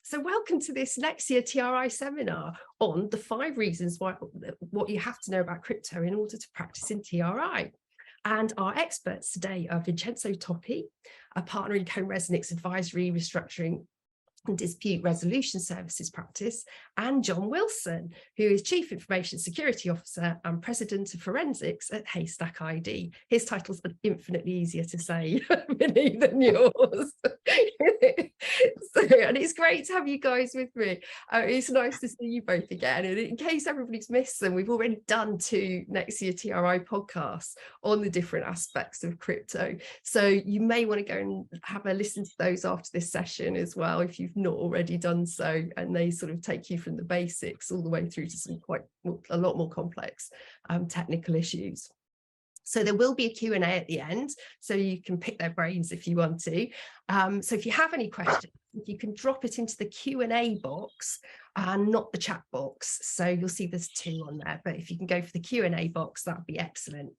So welcome to this Nexia TRI seminar on the 5 reasons why what you have to know about crypto in order to practice in TRI. And our experts today are Vincenzo Toppi, a partner in Co-Resonix Advisory, Restructuring and Dispute Resolution Services practice, and John Wilson, who is Chief Information Security Officer and President of Forensics at Haystack ID. His titles are infinitely easier to say, Vinny, than yours. And it's great to have you guys with me. It's nice to see you both again. And in case everybody's missed them, we've already done 2 Nexia TRI podcasts on the different aspects of crypto. So you may want to go and have a listen to those after this session as well, if you've not already done so, and they sort of take you from the basics all the way through to some a lot more complex technical issues. So there will be a Q&A at the end, so you can pick their brains if you want to. So if you have any questions, if you can drop it into the Q&A box and not the chat box. So you'll see there's 2 on there, but if you can go for the Q&A box, that would be excellent.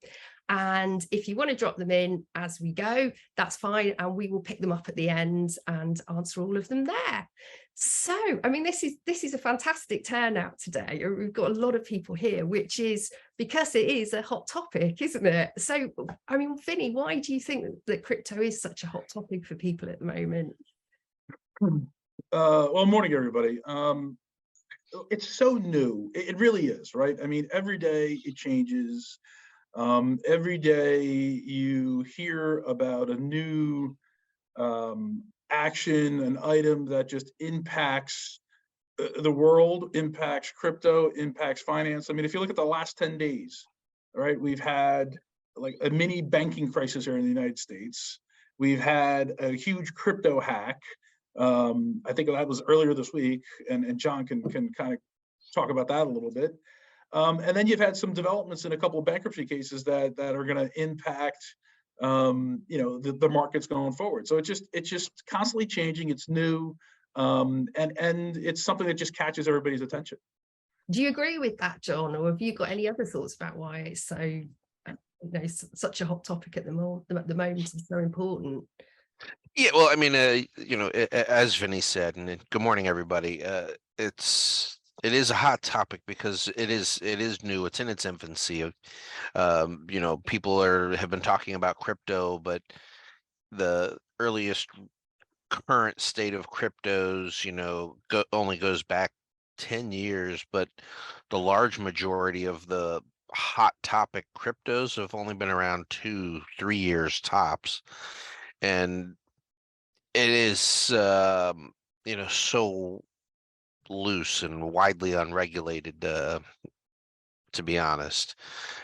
And if you want to drop them in as we go, that's fine. And we will pick them up at the end and answer all of them there. So, I mean, this is a fantastic turnout today. We've got a lot of people here, which is because it is a hot topic, isn't it? So, I mean, Vinny, why do you think that crypto is such a hot topic for people at the moment? Well, morning, everybody. It's so new. It really is, right? I mean, every day it changes. Every day you hear about a new action, an item that just impacts the world, impacts crypto, impacts finance. I mean, if you look at the last 10 days, all right, we've had like a mini banking crisis here in the United States. We've had a huge crypto hack. I think that was earlier this week, and John can kind of talk about that a little bit. And then you've had some developments in a couple of bankruptcy cases that are going to impact, the markets going forward. So it's just constantly changing. It's new, and it's something that just catches everybody's attention. Do you agree with that, John, or have you got any other thoughts about why it's so, such a hot topic at the moment and so important? Yeah, well, I mean, as Vinny said, and good morning, everybody. It is a hot topic because it is new. It's in its infancy. People have been talking about crypto, but the earliest current state of cryptos, only goes back 10 years, but the large majority of the hot topic cryptos have only been around 2-3 years tops. And it is, so loose and widely unregulated, to be honest.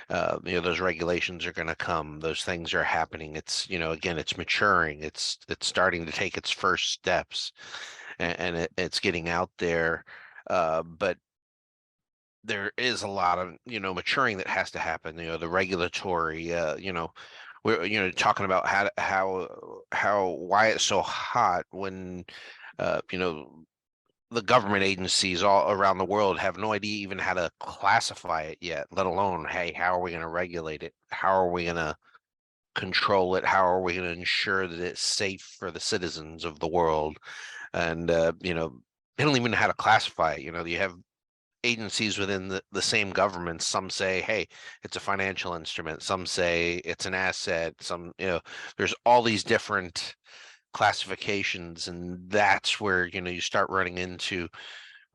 Those regulations are going to come. Those things are happening. It's, again, it's maturing. It's starting to take its first steps, and it's getting out there. But there is a lot of, maturing that has to happen. The regulatory, we're talking about why it's so hot when the government agencies all around the world have no idea even how to classify it yet, let alone, hey, how are we going to regulate it? How are we going to control it? How are we going to ensure that it's safe for the citizens of the world? And they don't even know how to classify it. You have agencies within the same government. Some say, hey, it's a financial instrument. Some say it's an asset. Some, there's all these different classifications, and that's where you start running into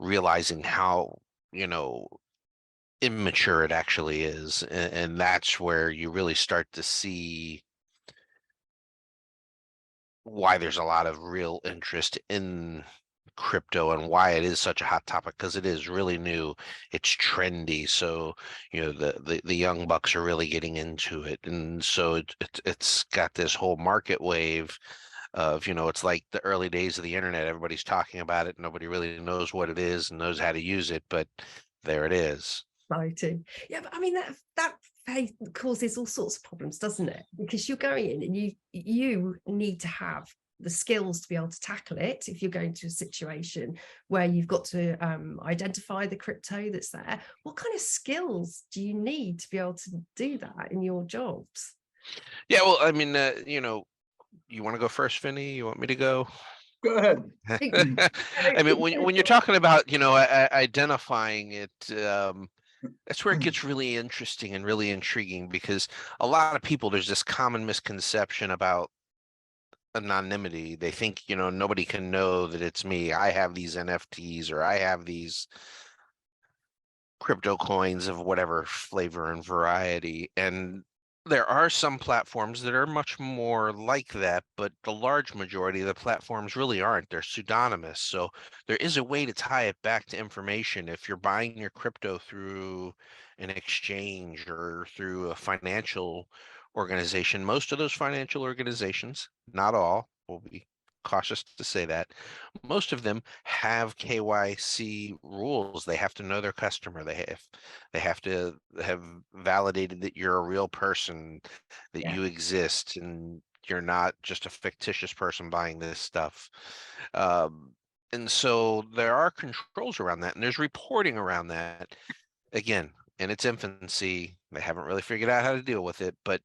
realizing how immature it actually is, and that's where you really start to see why there's a lot of real interest in crypto and why it is such a hot topic, because it is really new, it's trendy. So the young bucks are really getting into it, and so it's got this whole market wave of, it's like the early days of the internet. Everybody's talking about it. Nobody really knows what it is and knows how to use it, but there it is. Exciting. Yeah, but I mean, that phase causes all sorts of problems, doesn't it? Because you're going in and you need to have the skills to be able to tackle it. If you're going to a situation where you've got to identify the crypto that's there, what kind of skills do you need to be able to do that in your jobs? Yeah, well, I mean, you want to go first, Vinny? You want me to go? Go ahead. I mean, when you're talking about, identifying it, that's where it gets really interesting and really intriguing, because a lot of people, there's this common misconception about anonymity. They think, nobody can know that it's me. I have these NFTs, or I have these crypto coins of whatever flavor and variety. And there are some platforms that are much more like that, but the large majority of the platforms really aren't. They're pseudonymous. So there is a way to tie it back to information. If you're buying your crypto through an exchange or through a financial organization, most of those financial organizations, not all, will be cautious to say that, most of them have KYC rules. They have to know their customer. They have to have validated that you're a real person, that Yeah. you exist, and you're not just a fictitious person buying this stuff. And so there are controls around that, and there's reporting around that. Again, in its infancy, they haven't really figured out how to deal with it, but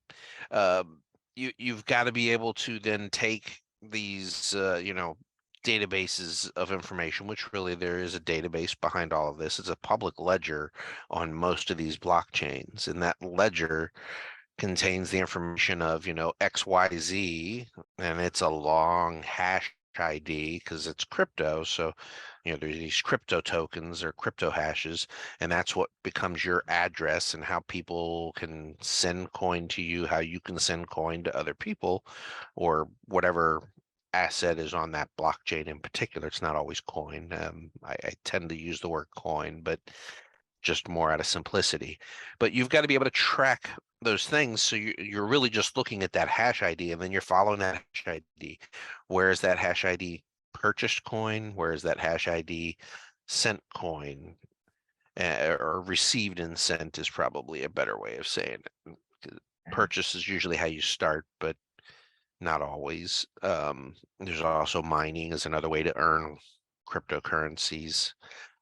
you've got to be able to then take these databases of information, which really there is a database behind all of this. It's a public ledger on most of these blockchains, and that ledger contains the information of, XYZ, and it's a long hash ID because it's crypto. So, there's these crypto tokens or crypto hashes, and that's what becomes your address and how people can send coin to you, how you can send coin to other people, or whatever asset is on that blockchain in particular. It's not always coin. I tend to use the word coin, but just more out of simplicity. But you've got to be able to track those things. So you're really just looking at that hash ID, and then you're following that hash ID. Where is that hash ID purchased coin? Where is that hash ID sent coin? Or received and sent is probably a better way of saying it. Purchase is usually how you start, but not always. There's also mining is another way to earn cryptocurrencies.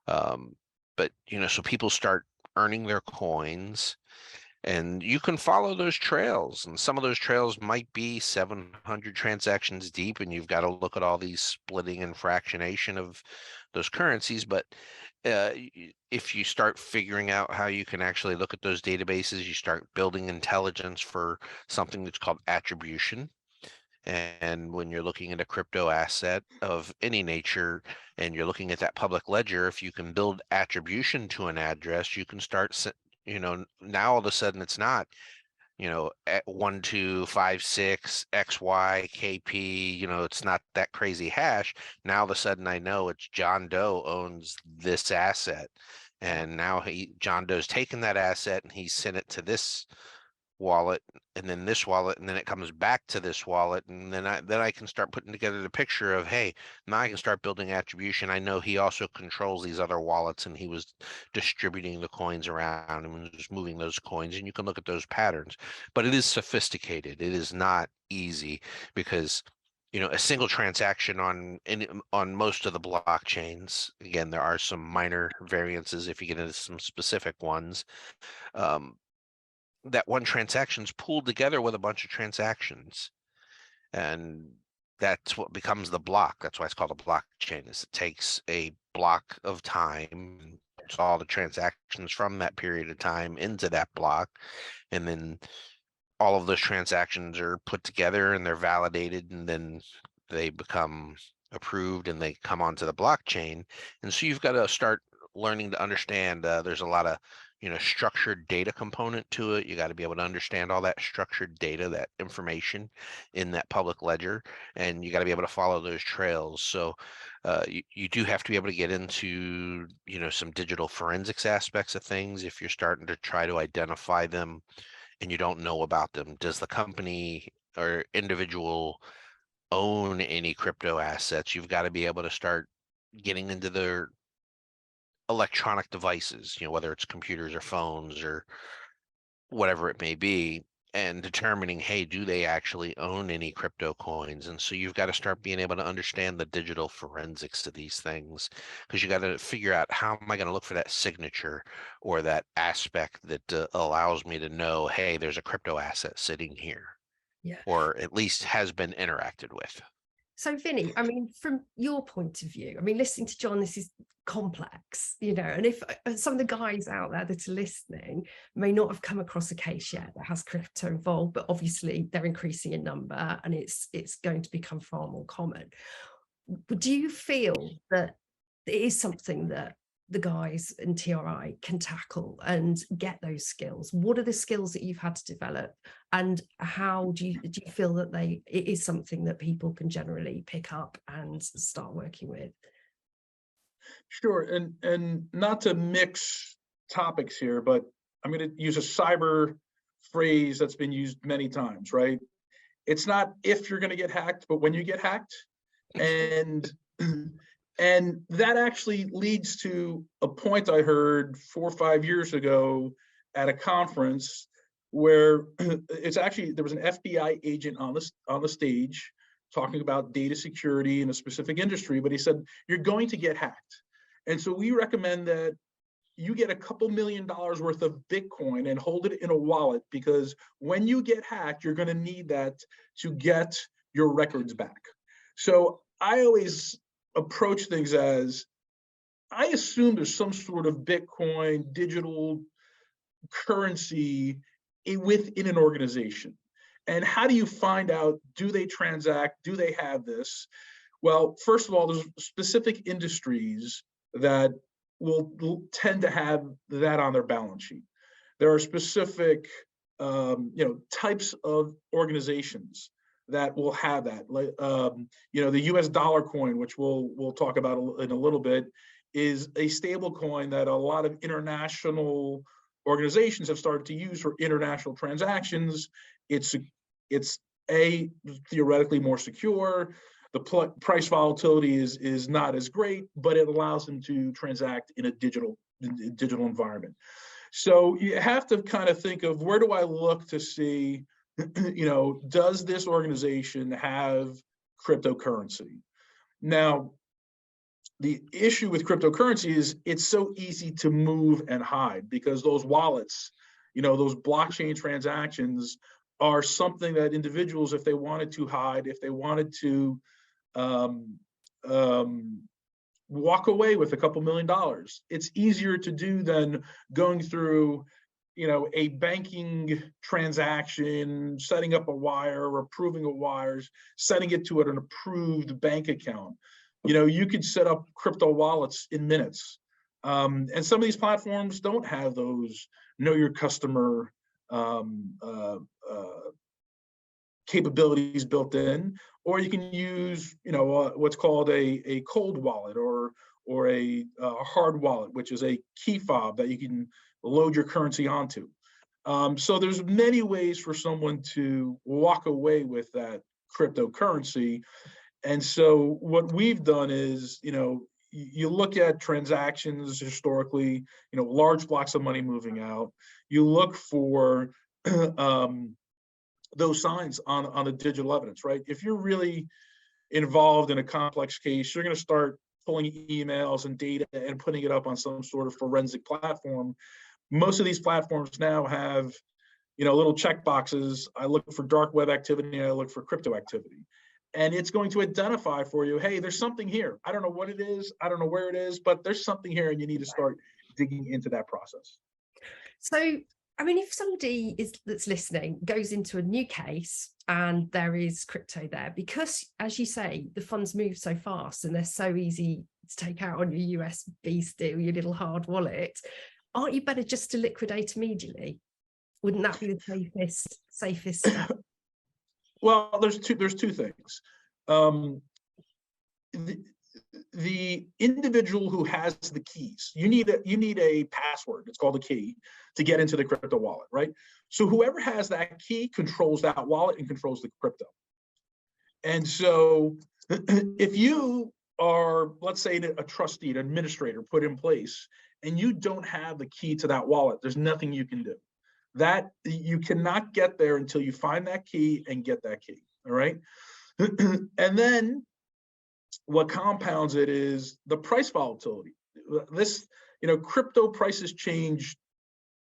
But so people start earning their coins, and you can follow those trails, and some of those trails might be 700 transactions deep, and you've got to look at all these splitting and fractionation of those currencies. But if you start figuring out how you can actually look at those databases, you start building intelligence for something that's called attribution. And when you're looking at a crypto asset of any nature and you're looking at that public ledger, if you can build attribution to an address, you can start, now all of a sudden it's not, at 1256 XY KP, it's not that crazy hash. Now all of a sudden I know it's John Doe owns this asset. And now John Doe's taken that asset and he sent it to this wallet, and then this wallet, and then it comes back to this wallet, and then I can start putting together the picture of, hey, now I can start building attribution. I know he also controls these other wallets, and he was distributing the coins around and was moving those coins, and you can look at those patterns. But it is sophisticated. It is not easy, because a single transaction on most of the blockchains, again, there are some minor variances if you get into some specific ones. That one transaction is pooled together with a bunch of transactions, and that's what becomes the block. That's why it's called a blockchain. Is it takes a block of time and puts all the transactions from that period of time into that block, and then all of those transactions are put together and they're validated, and then they become approved and they come onto the blockchain. And so you've got to start learning to understand, there's a lot of structured data component to it. You got to be able to understand all that structured data, that information in that public ledger, and you got to be able to follow those trails. So you do have to be able to get into some digital forensics aspects of things if you're starting to try to identify them and you don't know about them. Does the company or individual own any crypto assets? You've got to be able to start getting into their electronic devices, whether it's computers or phones or whatever it may be, and determining, hey, do they actually own any crypto coins? And so you've got to start being able to understand the digital forensics to these things, because you got to figure out, how am I going to look for that signature or that aspect that allows me to know, hey, there's a crypto asset sitting here, Yeah. or at least has been interacted with. So Vinny, I mean, from your point of view, I mean, listening to John, this is complex, you know, and if some of the guys out there that are listening may not have come across a case yet that has crypto involved, but obviously they're increasing in number and it's going to become far more common. Do you feel that it is something that the guys in TRI can tackle and get those skills? What are the skills that you've had to develop, and how do you feel that it is something that people can generally pick up and start working with? Sure, and not to mix topics here, but I'm going to use a cyber phrase that's been used many times, right? It's not if you're going to get hacked, but when you get hacked. And and that actually leads to a point I heard 4 or 5 years ago at a conference where it's actually, there was an FBI agent on the stage talking about data security in a specific industry, but he said, you're going to get hacked. And so we recommend that you get a couple $1 million worth of Bitcoin and hold it in a wallet, because when you get hacked, you're going to need that to get your records back. So I always approach things as, I assume there's some sort of Bitcoin digital currency within an organization. And how do you find out, do they transact? Do they have this? Well, first of all, there's specific industries that will tend to have that on their balance sheet. There are specific types of organizations that will have that. Like the US dollar coin, which we'll talk about in a little bit, is a stable coin that a lot of international organizations have started to use for international transactions. It's theoretically more secure. The price volatility is not as great, but it allows them to transact in a digital environment. So you have to kind of think of, where do I look to see, does this organization have cryptocurrency? Now, the issue with cryptocurrency is it's so easy to move and hide, because those wallets, those blockchain transactions are something that individuals, if they wanted to hide, if they wanted to walk away with a couple $1 million, it's easier to do than going through a banking transaction, setting up a wire, or approving a wires, sending it to an approved bank account. You could set up crypto wallets in minutes. And some of these platforms don't have those know your customer capabilities built in, or you can use what's called a cold wallet or a hard wallet, which is a key fob that you can load your currency onto. So there's many ways for someone to walk away with that cryptocurrency. And so what we've done is, you look at transactions historically, large blocks of money moving out. You look for those signs on the digital evidence, right? If you're really involved in a complex case, you're going to start pulling emails and data and putting it up on some sort of forensic platform. Most of these platforms now have, little check boxes. I look for dark web activity, I look for crypto activity. And it's going to identify for you, hey, there's something here. I don't know what it is. I don't know where it is, but there's something here, and you need to start digging into that process. So, I mean, if somebody that's listening goes into a new case and there is crypto there, because, as you say, the funds move so fast and they're so easy to take out on your USB stick, your little hard wallet, aren't you better just to liquidate immediately? Wouldn't that be the safest step? Well, there's two things. The individual who has the keys, you need a password. It's called a key to get into the crypto wallet, right? So whoever has that key controls that wallet and controls the crypto. And so if you are, let's say, a trustee, an administrator put in place, and you don't have the key to that wallet, there's nothing you can do. That you cannot get there until you find that key and get that key. All right. And then what compounds it is the price volatility. This, crypto prices change,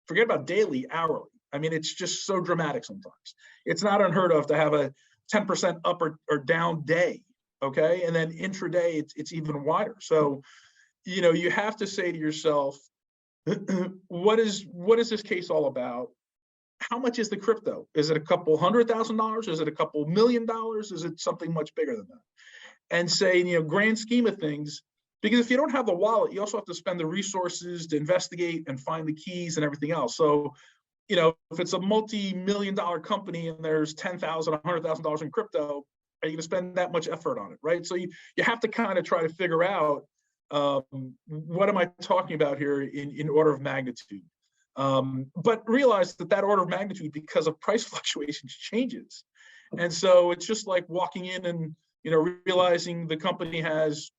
forget about daily, hourly. I mean, it's just so dramatic sometimes. It's not unheard of to have a 10% up or down day. okay? And then intraday, it's even wider. So, you know, you have to say to yourself, what is this case all about? How much is the crypto? Is it a couple $100,000? Is it a couple $1 million? Is it something much bigger than that? And say, you know, grand scheme of things, because if you don't have the wallet, you also have to spend the resources to investigate and find the keys and everything else. So, you know, if it's a multi-million-dollar company and there's $10,000, $100,000 in crypto, are you going to spend that much effort on it, right? So you have to kind of try to figure out what am I talking about here in order of magnitude. But realize that order of magnitude, because of price fluctuations, changes. And so it's just like walking in and, you know, realizing the company has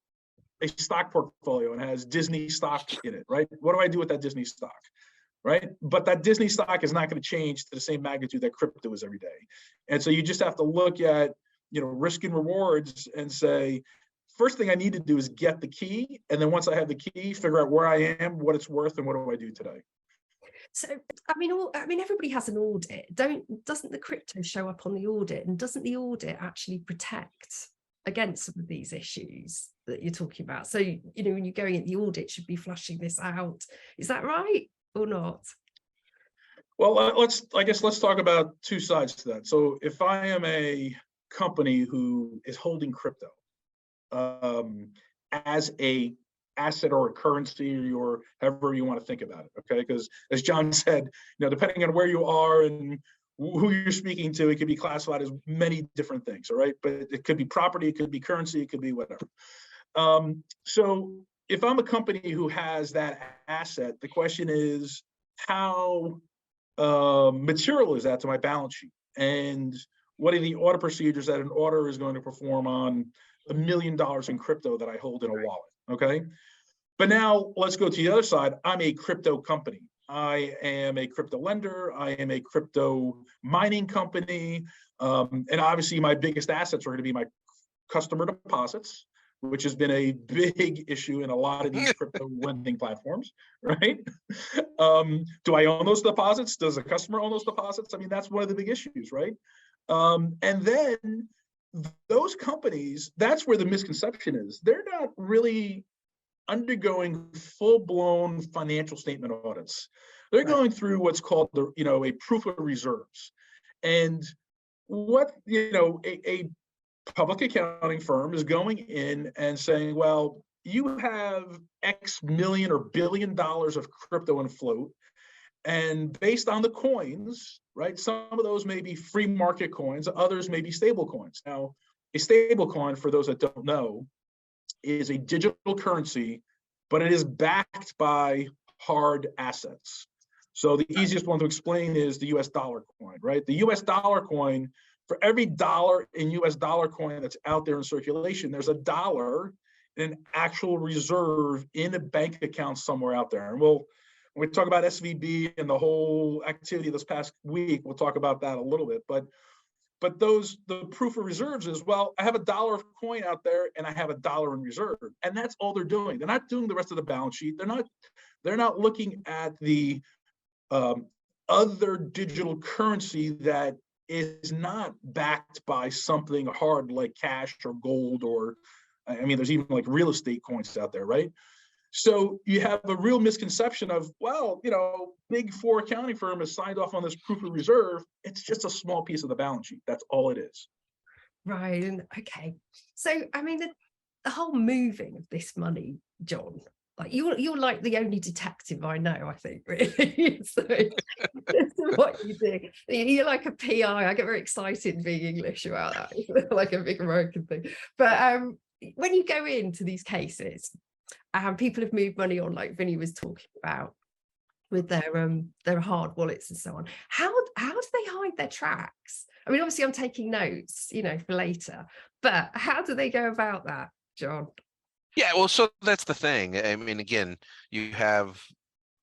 a stock portfolio and has Disney stock in it, right? What do I do with that Disney stock, right? But that Disney stock is not going to change to the same magnitude that crypto is every day. And so you just have to look at, you know, risk and rewards and say, first thing I need to do is get the key. And then once I have the key, figure out where I am, what it's worth, and what do I do today. So, I mean, everybody has an audit. Doesn't the crypto show up on the audit? And doesn't the audit actually protect against some of these issues that you're talking about? So, you know, when you're going at the audit, should be flushing this out. Is that right or not? Well, let's talk about two sides to that. So if I am a company who is holding crypto as a asset or a currency or however you want to think about it, okay? Because as John said, you know, depending on where you are and who you're speaking to, it could be classified as many different things, all right? But it could be property, it could be currency, it could be whatever. So if I'm a company who has that asset, the question is, how material is that to my balance sheet? And what are the audit procedures that an auditor is going to perform on $1 million in crypto that I hold in a wallet, okay? But now let's go to the other side. I'm a crypto company. I am a crypto lender. I am a crypto mining company. And obviously my biggest assets are going to be my customer deposits, which has been a big issue in a lot of these crypto lending platforms, right? Do I own those deposits? Does a customer own those deposits? I mean, that's one of the big issues, right? And then those companies, that's where the misconception is. They're not really undergoing full-blown financial statement audits. They're going through what's called a proof of reserves. And what, a public accounting firm is going in and saying, well, you have X million or billion dollars of crypto in float. And based on the coins, right, some of those may be free market coins, others may be stable coins. Now, a stable coin, for those that don't know, is a digital currency, but it is backed by hard assets. So the easiest one to explain is the US dollar coin, right? The US dollar coin, for every dollar in US dollar coin that's out there in circulation, there's a dollar in an actual reserve in a bank account somewhere out there. And when we talk about SVB and the whole activity this past week, we'll talk about that a little bit. But the proof of reserves is, well, I have a dollar of coin out there and I have a dollar in reserve. And that's all they're doing. They're not doing the rest of the balance sheet. They're not looking at the other digital currency that is not backed by something hard like cash or gold, or, I mean, there's even like real estate coins out there, right? So you have a real misconception of, well, big four accounting firm has signed off on this proof of reserve. It's just a small piece of the balance sheet. That's all it is. Right. And okay. So, I mean, the whole moving of this money, John, like you're like the only detective I know, I think, really. So that's what you do. You're like a PI. I get very excited being English about that, like a big American thing. But when you go into these cases, people have moved money on, like Vinny was talking about, with their hard wallets and so on. How do they hide their tracks? I mean, obviously I'm taking notes, for later, but how do they go about that, John? Yeah, well, so that's the thing. I mean, again, you have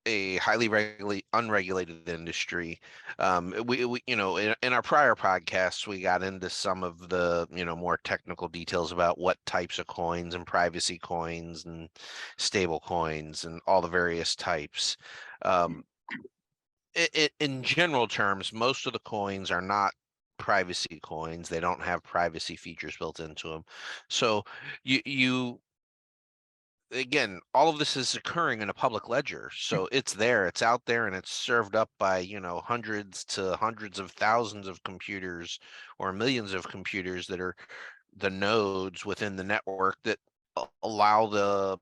a highly unregulated industry. We in our prior podcasts, we got into some of the more technical details about what types of coins and privacy coins and stable coins and all the various types. In general terms, most of the coins are not privacy coins. They don't have privacy features built into them. So you again, all of this is occurring in a public ledger. So it's there, it's out there, and it's served up by, hundreds to hundreds of thousands of computers or millions of computers that are the nodes within the network that allow the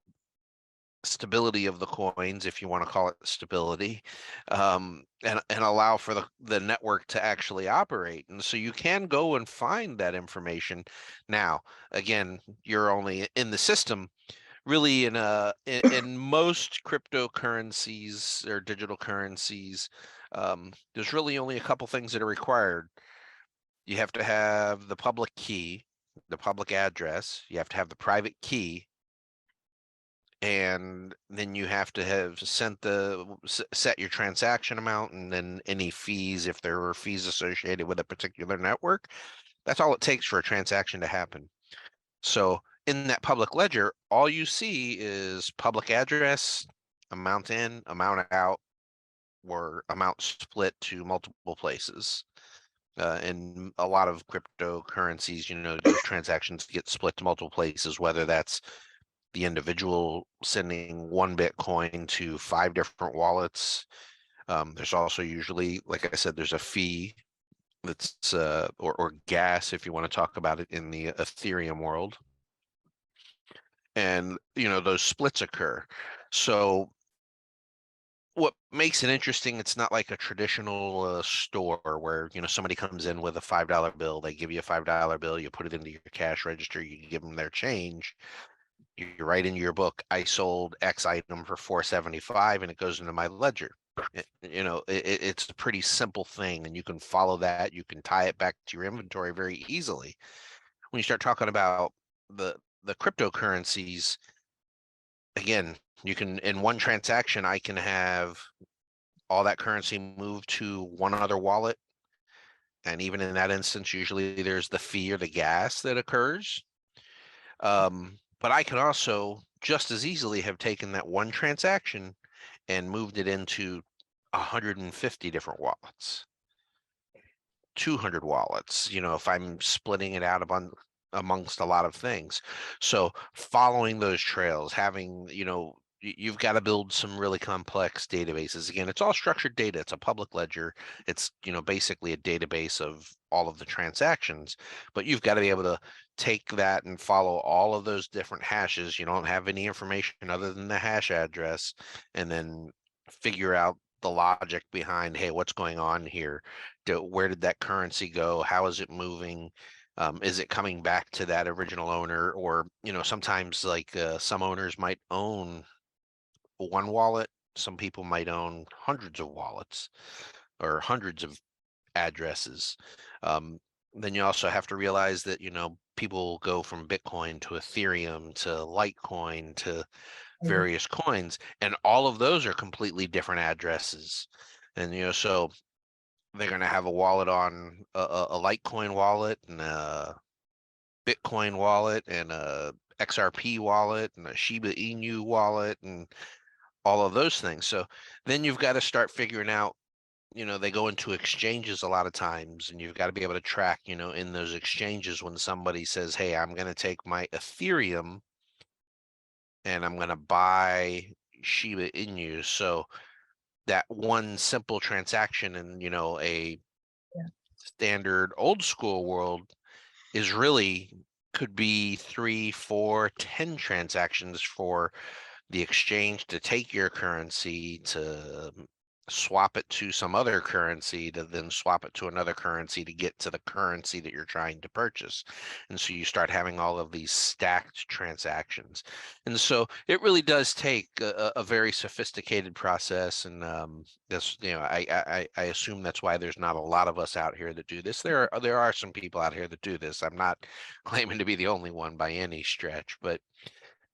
stability of the coins, if you want to call it stability, and allow for the network to actually operate. And so you can go and find that information. Now, again, you're only in the system. Really, in most cryptocurrencies or digital currencies, there's really only a couple things that are required. You have to have the public key, the public address. You have to have the private key, and then you have to have set your transaction amount, and then any fees, if there were fees associated with a particular network. That's all it takes for a transaction to happen. So in that public ledger, all you see is public address, amount in, amount out, or amount split to multiple places. In a lot of cryptocurrencies, those transactions get split to multiple places, whether that's the individual sending one Bitcoin to 5 different wallets. There's also usually, like I said, there's a fee that's or gas, if you want to talk about it in the Ethereum world. And those splits occur. So what makes it interesting, it's not like a traditional store where somebody comes in with a $5 bill. They give you a $5 bill, you put it into your cash register, you give them their change, you write into your book, I sold X item for $4.75, and it goes into my ledger. It's a pretty simple thing, and you can follow that. You can tie it back to your inventory very easily. When you start talking about the cryptocurrencies, again, you can, in one transaction, I can have all that currency moved to one other wallet. And even in that instance, usually there's the fee or the gas that occurs. But I can also just as easily have taken that one transaction and moved it into 150 different wallets, 200 wallets, if I'm splitting it out amongst a lot of things. So following those trails, having, you've got to build some really complex databases. Again, it's all structured data. It's a public ledger. It's, basically a database of all of the transactions, but you've got to be able to take that and follow all of those different hashes. You don't have any information other than the hash address, and then figure out the logic behind, hey, what's going on here? Where did that currency go? How is it moving? Is it coming back to that original owner? Or, sometimes like some owners might own one wallet. Some people might own hundreds of wallets or hundreds of addresses. Then you also have to realize that, people go from Bitcoin to Ethereum to Litecoin to various coins, and all of those are completely different addresses. And, so they're going to have a wallet on a Litecoin wallet, and a Bitcoin wallet, and a XRP wallet, and a Shiba Inu wallet, and all of those things. So then you've got to start figuring out, they go into exchanges a lot of times, and you've got to be able to track, in those exchanges, when somebody says, hey, I'm going to take my Ethereum and I'm going to buy Shiba Inu. So that one simple transaction in, a standard old school world is really could be 3, 4, 10 transactions for the exchange to take your currency, to swap it to some other currency, to then swap it to another currency to get to the currency that you're trying to purchase. And so you start having all of these stacked transactions. And so it really does take a very sophisticated process. And that's, I assume that's why there's not a lot of us out here that do this. There are some people out here that do this. I'm not claiming to be the only one by any stretch, but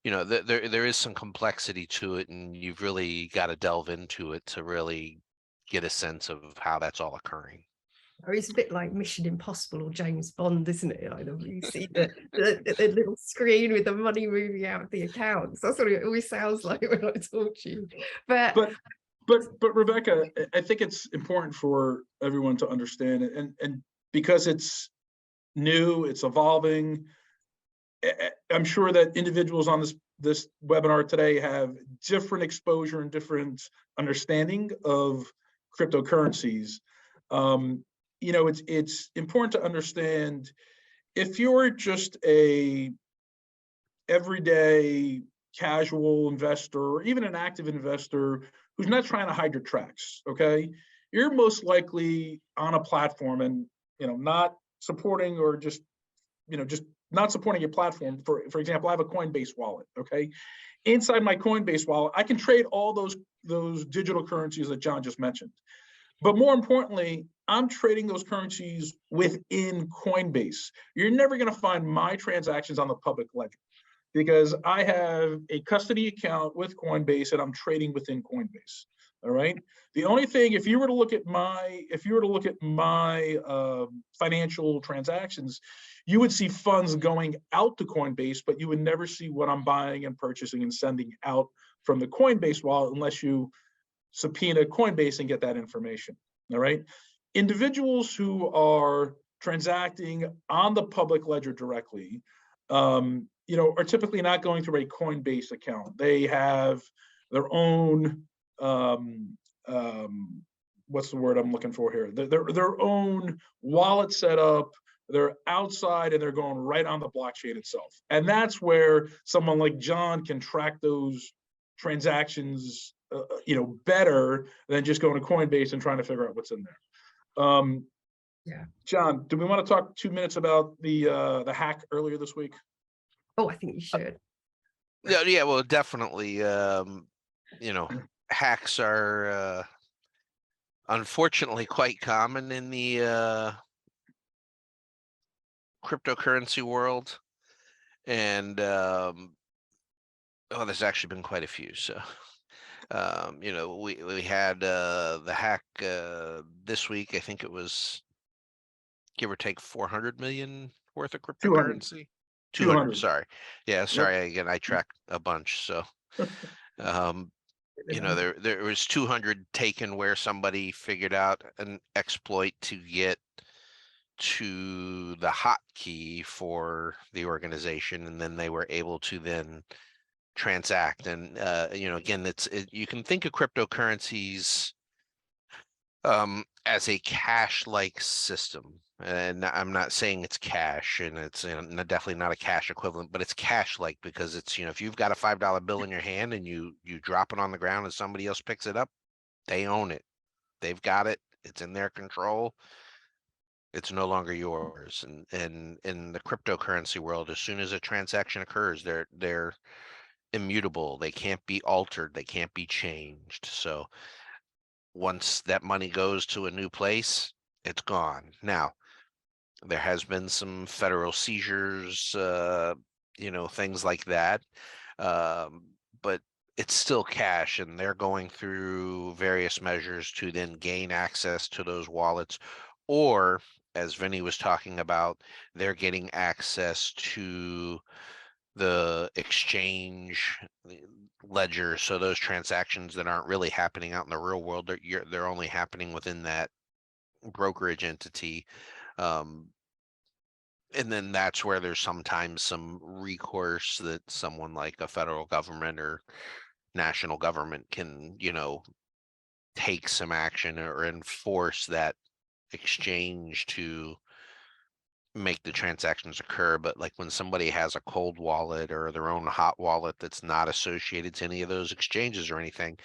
there is some complexity to it, and you've really got to delve into it to really get a sense of how that's all occurring. It's a bit like Mission Impossible or James Bond, isn't it? I know you see the little screen with the money moving out of the accounts. That's what it always sounds like when I talk to you. But Rebecca, I think it's important for everyone to understand, and because it's new, it's evolving. I'm sure that individuals on this webinar today have different exposure and different understanding of cryptocurrencies. You know, it's important to understand, if you're just a everyday casual investor, or even an active investor who's not trying to hide your tracks, okay, you're most likely on a platform and, you know, not supporting, or just, you know, just not supporting your platform. For example, I have a Coinbase wallet, okay? Inside my Coinbase wallet, I can trade all those digital currencies that John just mentioned. But more importantly, I'm trading those currencies within Coinbase. You're never going to find my transactions on the public ledger, because I have a custody account with Coinbase and I'm trading within Coinbase. All right. The only thing, if you were to look at my financial transactions, you would see funds going out to Coinbase, but you would never see what I'm buying and purchasing and sending out from the Coinbase wallet unless you subpoena Coinbase and get that information. All right. Individuals who are transacting on the public ledger directly, you know, are typically not going through a Coinbase account. They have their own, what's the word I'm looking for here? Their own wallet set up. They're outside and they're going right on the blockchain itself. And that's where someone like John can track those transactions, you know, better than just going to Coinbase and trying to figure out what's in there. Yeah. John, do we want to talk 2 minutes about the hack earlier this week? Oh, I think you should. Yeah, well, definitely. You know, hacks are unfortunately quite common in the cryptocurrency world, and there's actually been quite a few. So, you know, we had the hack this week. I think it was, give or take, 400 million worth of 200. cryptocurrency. 200, sorry. Yeah, sorry. Yep. Again, I track a bunch. So, you know, there was 200 taken where somebody figured out an exploit to get to the hotkey for the organization, and then they were able to then transact. And you know, again, you can think of cryptocurrencies as a cash-like system. And I'm not saying it's cash, and it's, you know, definitely not a cash equivalent, but it's cash-like because it's, you know, if you've got a $5 bill in your hand and you drop it on the ground and somebody else picks it up, they own it. They've got it. It's in their control. It's no longer yours. And in the cryptocurrency world, as soon as a transaction occurs, they're immutable. They can't be altered. They can't be changed. So once that money goes to a new place, it's gone. Now, there has been some federal seizures, you know, things like that. But it's still cash, and they're going through various measures to then gain access to those wallets. Or, as Vinny was talking about, they're getting access to the exchange ledger. So those transactions that aren't really happening out in the real world, they're only happening within that brokerage entity. And then that's where there's sometimes some recourse that someone like a federal government or national government can, you know, take some action or enforce that exchange to make the transactions occur. But like when somebody has a cold wallet or their own hot wallet that's not associated to any of those exchanges or anything,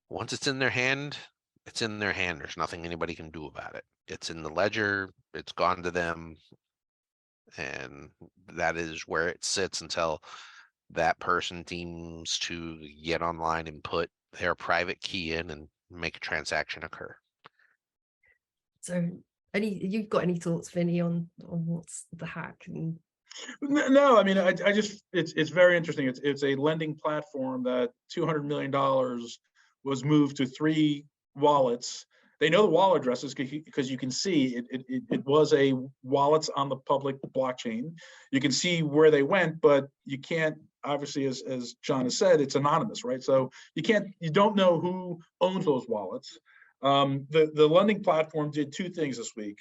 once it's in their hand, it's in their hand. There's nothing anybody can do about it. It's in the ledger, it's gone to them, and that is where it sits until that person deems to get online and put their private key in and make a transaction occur. So you've got any thoughts, Vinny, on what's the hack? And no, I mean, I just, it's very interesting. It's a lending platform that $200 million was moved to 3 wallets. They know the wallet addresses because you can see it was a wallets on the public blockchain. You can see where they went, but you can't, obviously, as John has said, it's anonymous, right? So you don't know who owns those wallets. The lending platform did 2 things this week.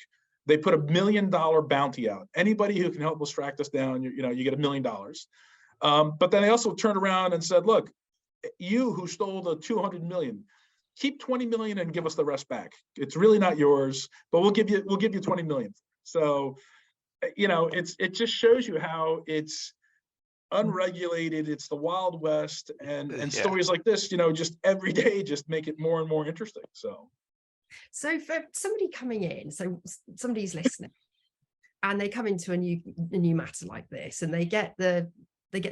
They put $1 million bounty out. Anybody who can help us track this down, you get $1 million. But then they also turned around and said, look, you who stole the 200 million, keep 20 million and give us the rest back. It's really not yours, but we'll give you 20 million. So, it just shows you how it's unregulated. It's the Wild West, and stories like this, just every day, just make it more and more interesting. So for somebody coming in, so somebody's listening, and they come into a new matter like this, and they get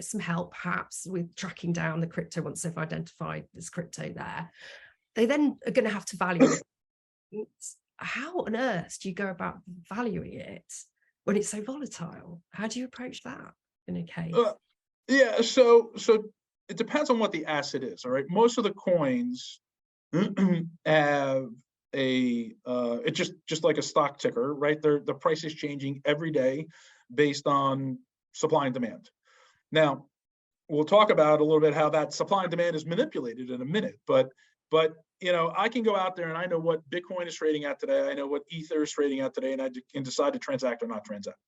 some help perhaps with tracking down the crypto once they've identified this crypto there. They then are going to have to value it. How on earth do you go about valuing it when it's so volatile? How do you approach that in a case? Yeah, so it depends on what the asset is. All right, most of the coins have it's just like a stock ticker, right? The price is changing every day based on supply and demand. Now, we'll talk about a little bit how that supply and demand is manipulated in a minute, but I can go out there and I know what Bitcoin is trading at today. I know what Ether is trading at today, and I can decide to transact or not transact.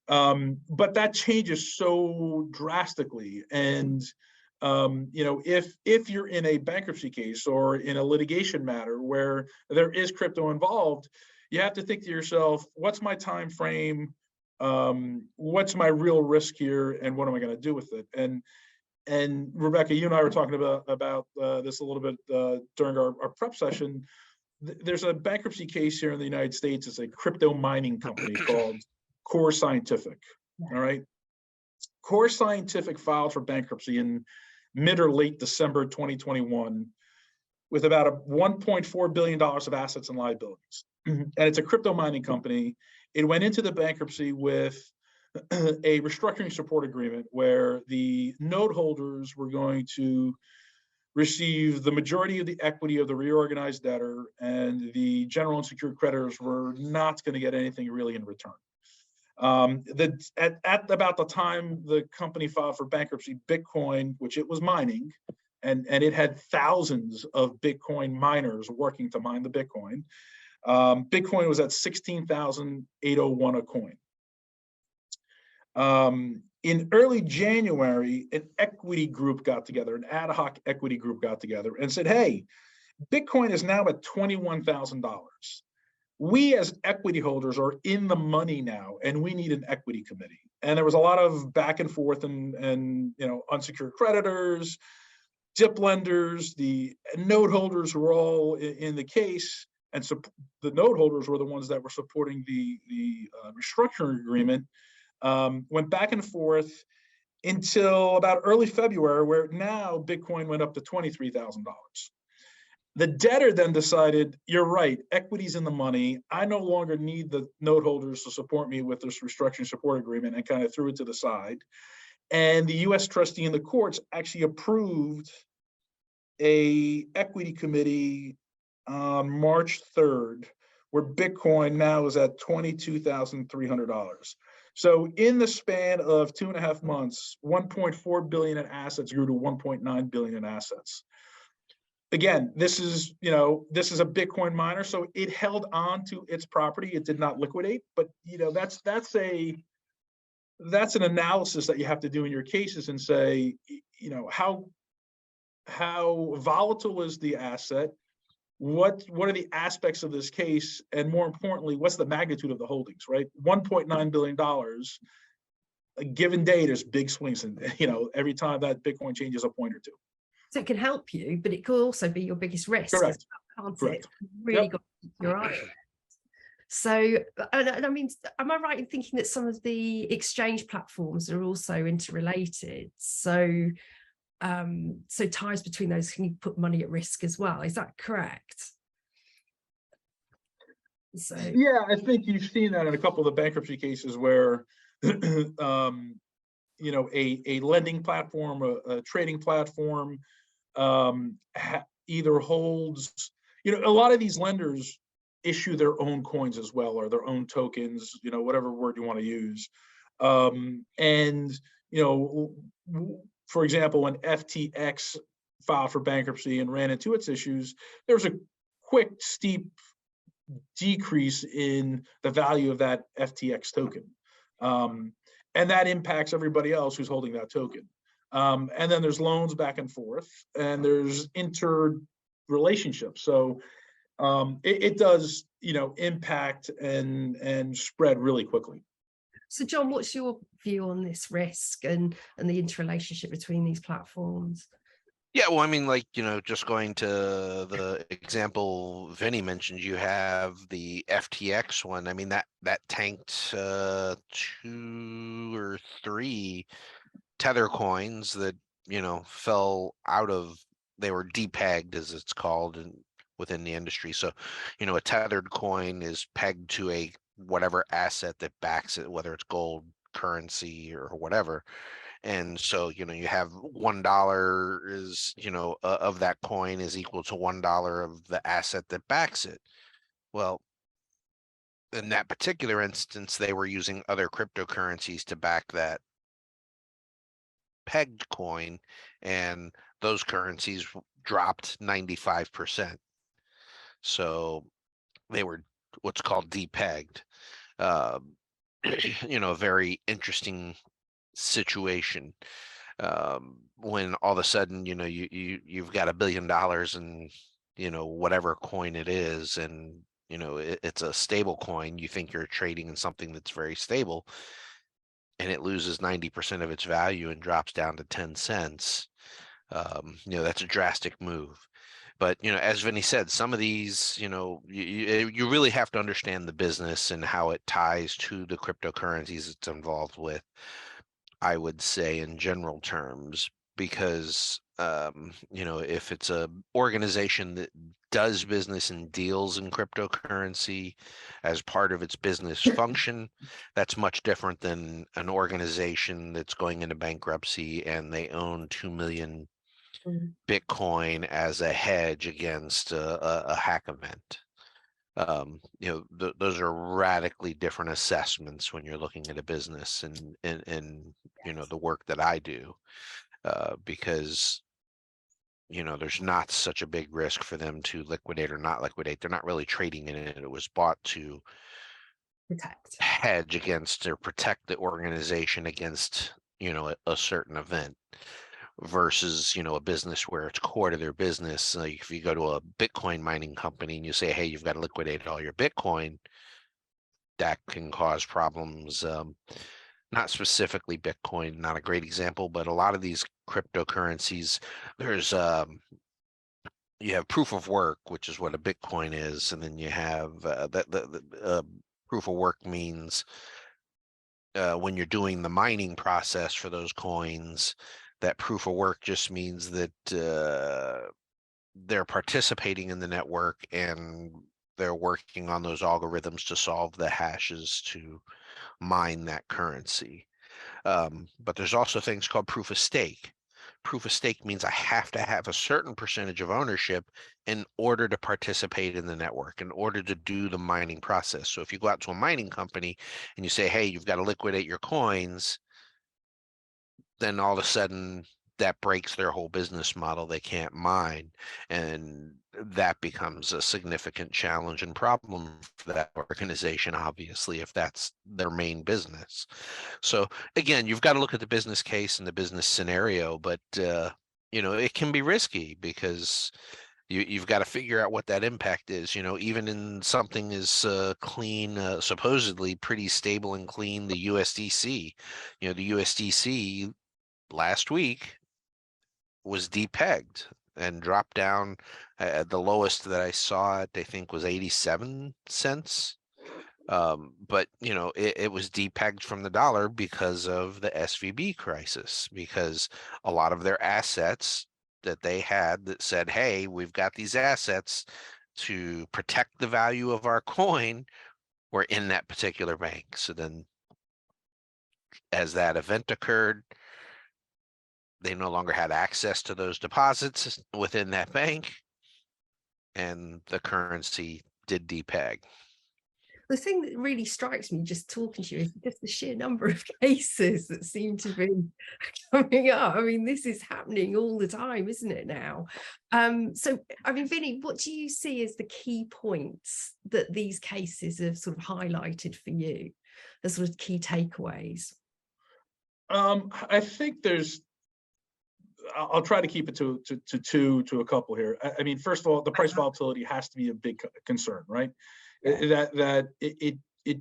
But that changes so drastically. And if you're in a bankruptcy case or in a litigation matter where there is crypto involved, you have to think to yourself, what's my time frame? What's my real risk here, and what am I going to do with it? And Rebecca, you and I were talking about this a little bit during our prep session. There's a bankruptcy case here in the United States. It's a crypto mining company called Core Scientific. All right. Core Scientific filed for bankruptcy in mid or late December 2021 with about $1.4 billion of assets and liabilities. And it's a crypto mining company. It went into the bankruptcy with a restructuring support agreement where the note holders were going to receive the majority of the equity of the reorganized debtor, and the general unsecured creditors were not going to get anything really in return. At about the time the company filed for bankruptcy, Bitcoin, which it was mining, and it had thousands of Bitcoin miners working to mine the Bitcoin. Bitcoin was at 16,801 a coin. In early January, an equity group got together, an ad hoc equity group got together and said, hey, Bitcoin is now at $21,000. We as equity holders are in the money now, and we need an equity committee. And there was a lot of back and forth, and unsecured creditors, dip lenders, the note holders were all in the case, and so the note holders were the ones that were supporting the restructuring agreement. Went back and forth until about early February, where now Bitcoin went up to $23,000. The debtor then decided, you're right, equity's in the money. I no longer need the note holders to support me with this restructuring support agreement, and kind of threw it to the side. And the U.S. trustee in the courts actually approved a equity committee on March 3rd, where Bitcoin now is at $22,300. So in the span of 2.5 months, 1.4 billion in assets grew to 1.9 billion in assets. Again, this is a Bitcoin miner, so it held on to its property. It did not liquidate, but that's an analysis that you have to do in your cases and say, how volatile is the asset? What are the aspects of this case, and more importantly, what's the magnitude of the holdings? Right, $1.9 billion. A given day, there's big swings, and every time that Bitcoin changes a point or two. So it can help you, but it could also be your biggest risk. Correct. Can't Correct. it? Really Yep. got to keep your eye on it. So, and I mean, am I right in thinking that some of the exchange platforms are also interrelated? So, so ties between those can put money at risk as well. Is that correct? So yeah, I think you've seen that in a couple of the bankruptcy cases where a lending platform, a trading platform, either holds, a lot of these lenders issue their own coins as well, or their own tokens, whatever word you want to use. For example, when FTX filed for bankruptcy and ran into its issues, there was a quick, steep decrease in the value of that FTX token. And that impacts everybody else who's holding that token. And then there's loans back and forth, and there's interrelationships. So it does, impact and spread really quickly. So John, what's your view on this risk and the interrelationship between these platforms? Yeah, well, I mean, like, just going to the example Vinny mentioned, you have the FTX one. I mean, that tanked 2 or 3 tether coins that, fell out of, they were depegged, as it's called within the industry. So, a tethered coin is pegged to a whatever asset that backs it, whether it's gold, currency, or whatever. And so, you have $1 is, of that coin is equal to $1 of the asset that backs it. Well, in that particular instance, they were using other cryptocurrencies to back that pegged coin, and those currencies dropped 95%. So they were what's called depegged. A very interesting situation. When all of a sudden, you've got $1 billion and, whatever coin it is, and, it's a stable coin. You think you're trading in something that's very stable, and it loses 90% of its value and drops down to 10 cents. That's a drastic move. But, as Vinny said, some of these, you really have to understand the business and how it ties to the cryptocurrencies it's involved with, I would say, in general terms, because, if it's a organization that does business and deals in cryptocurrency as part of its business function, that's much different than an organization that's going into bankruptcy and they own 2 million Bitcoin as a hedge against a hack event. Those are radically different assessments when you're looking at a business and the work that I do, because there's not such a big risk for them to liquidate or not liquidate. They're not really trading in it. It was bought to Protect, hedge against or protect the organization against a certain event, versus a business where it's core to their business. Like if you go to a Bitcoin mining company and you say, hey, you've got to liquidate all your Bitcoin, that can cause problems. Not specifically Bitcoin, not a great example, but a lot of these cryptocurrencies, there's you have proof of work, which is what a Bitcoin is, and then you have proof of work means when you're doing the mining process for those coins, that proof of work just means that they're participating in the network and they're working on those algorithms to solve the hashes to mine that currency. But there's also things called proof of stake. Proof of stake means I have to have a certain percentage of ownership in order to participate in the network, in order to do the mining process. So if you go out to a mining company and you say, hey, you've got to liquidate your coins, then all of a sudden that breaks their whole business model. They can't mine, and that becomes a significant challenge and problem for that organization, obviously, if that's their main business. So again, you've got to look at the business case and the business scenario, but it can be risky because you've got to figure out what that impact is. Even in something as clean, supposedly pretty stable and clean, the USDC. The USDC last week was depegged and dropped down. The lowest that I saw it, I think, was 87 cents. But it was depegged from the dollar because of the SVB crisis, because a lot of their assets that they had that said, hey, we've got these assets to protect the value of our coin, were in that particular bank. So then as that event occurred, they no longer had access to those deposits within that bank, and the currency did depeg. The thing that really strikes me just talking to you is just the sheer number of cases that seem to be coming up. I mean, this is happening all the time, isn't it now? So, I mean, Vinny, what do you see as the key points that these cases have sort of highlighted for you, the sort of key takeaways? I think I'll try to keep it to a couple here. I mean, first of all, the price volatility has to be a big concern, right? Yeah. That it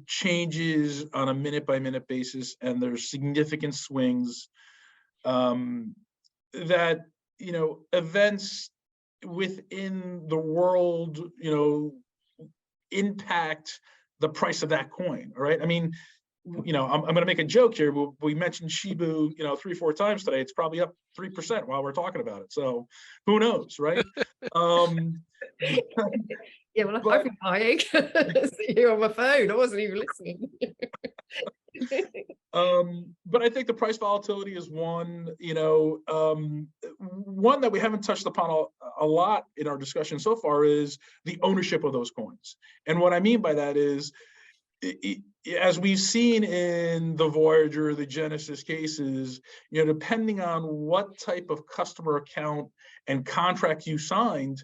changes on a minute by minute basis, and there's significant swings. That events within the world impact the price of that coin. All right. I mean, I'm going to make a joke here. We mentioned Shibu, 3-4 times today. It's probably up 3% while we're talking about it. So who knows, right? Yeah, well, but, I've been buying here on my phone. I wasn't even listening. but I think the price volatility is one, one that we haven't touched upon a lot in our discussion so far is the ownership of those coins. And what I mean by that is, as we've seen in the Voyager, the Genesis cases, depending on what type of customer account and contract you signed,